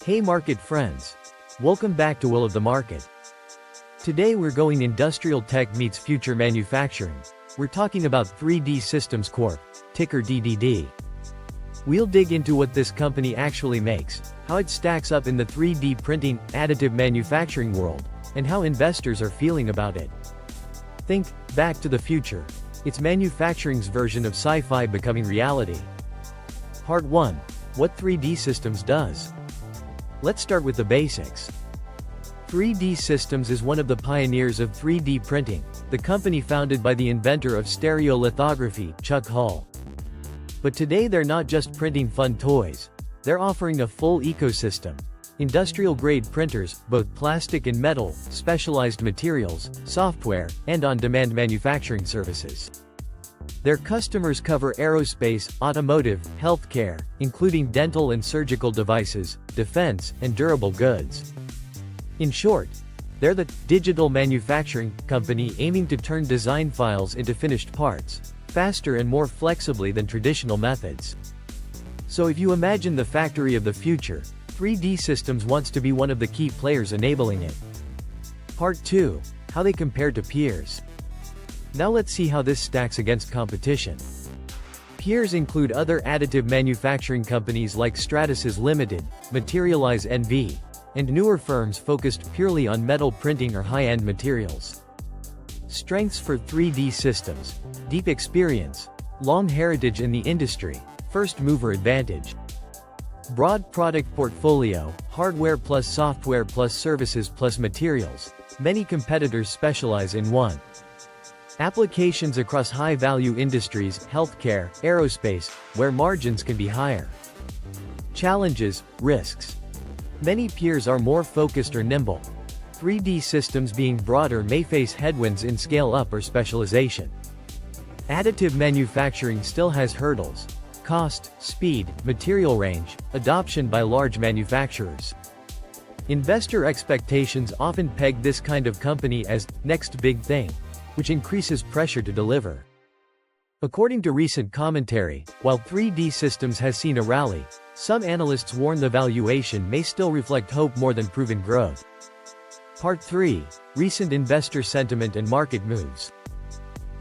Hey market friends. Welcome back to Will of the Market. Today we're going industrial tech meets future manufacturing. We're talking about 3D Systems Corp, ticker DDD. We'll dig into what this company actually makes, how it stacks up in the 3D printing, additive manufacturing world, and how investors are feeling about it. Think, Back to the Future. It's manufacturing's version of sci-fi becoming reality. Part 1. What 3D Systems does. Let's start with the basics. 3D Systems is one of the pioneers of 3D printing, the company founded by the inventor of stereolithography, Chuck Hull. But today they're not just printing fun toys. They're offering a full ecosystem. Industrial-grade printers, both plastic and metal, specialized materials, software, and on-demand manufacturing services. Their customers cover aerospace, automotive, healthcare, including dental and surgical devices, defense, and durable goods. In short, they're the digital manufacturing company aiming to turn design files into finished parts, faster and more flexibly than traditional methods. So if you imagine the factory of the future, 3D Systems wants to be one of the key players enabling it. Part 2. How they compare to peers. Now let's see how this stacks against competition. Peers include other additive manufacturing companies like Stratasys Limited, Materialise NV, and newer firms focused purely on metal printing or high-end materials. Strengths for 3D Systems: deep experience, long heritage in the industry, first-mover advantage. Broad product portfolio, hardware plus software plus services plus materials. Many competitors specialize in one. Applications across high-value industries, healthcare, aerospace, where margins can be higher. Challenges, risks. Many peers are more focused or nimble. 3D Systems being broader may face headwinds in scale-up or specialization. Additive manufacturing still has hurdles: cost, speed, material range, adoption by large manufacturers. Investor expectations often peg this kind of company as next big thing, which increases pressure to deliver. According to recent commentary, while 3D Systems has seen a rally, some analysts warn the valuation may still reflect hope more than proven growth. Part 3. Recent investor sentiment and market moves.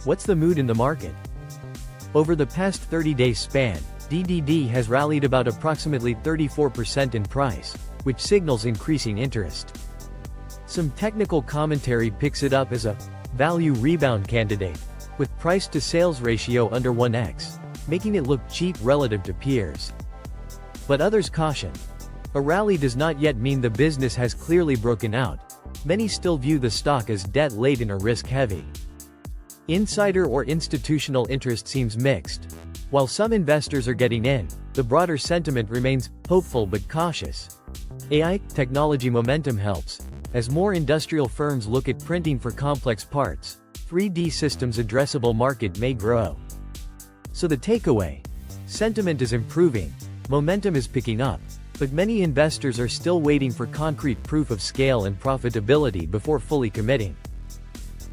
What's the mood in the market? Over the past 30-day span, DDD has rallied about approximately 34% in price, which signals increasing interest. Some technical commentary picks it up as a value rebound candidate, with price-to-sales ratio under 1x, making it look cheap relative to peers. But others caution. A rally does not yet mean the business has clearly broken out. Many still view the stock as debt-laden or risk-heavy. Insider or institutional interest seems mixed. While some investors are getting in, the broader sentiment remains hopeful but cautious. AI technology momentum helps. As more industrial firms look at printing for complex parts, 3D Systems' addressable market may grow. So the takeaway: sentiment is improving, momentum is picking up, but many investors are still waiting for concrete proof of scale and profitability before fully committing.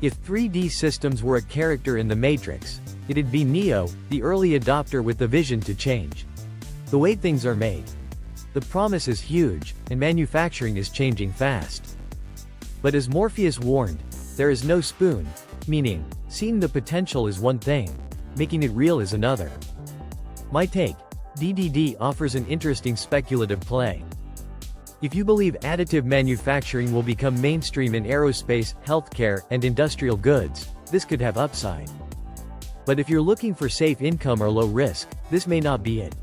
If 3D Systems were a character in the Matrix, it'd be Neo, the early adopter with the vision to change the way things are made. The promise is huge, and manufacturing is changing fast. But as Morpheus warned, there is no spoon, meaning, seeing the potential is one thing, making it real is another. My take: DDD offers an interesting speculative play. If you believe additive manufacturing will become mainstream in aerospace, healthcare, and industrial goods, this could have upside. But if you're looking for safe income or low risk, this may not be it.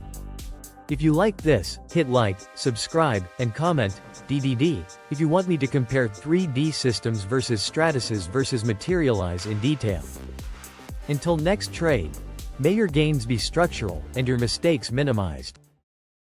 If you like this, hit like, subscribe, and comment DDD if you want me to compare 3D Systems versus Stratasys versus Materialise in detail. Until next trade, may your gains be structural and your mistakes minimized.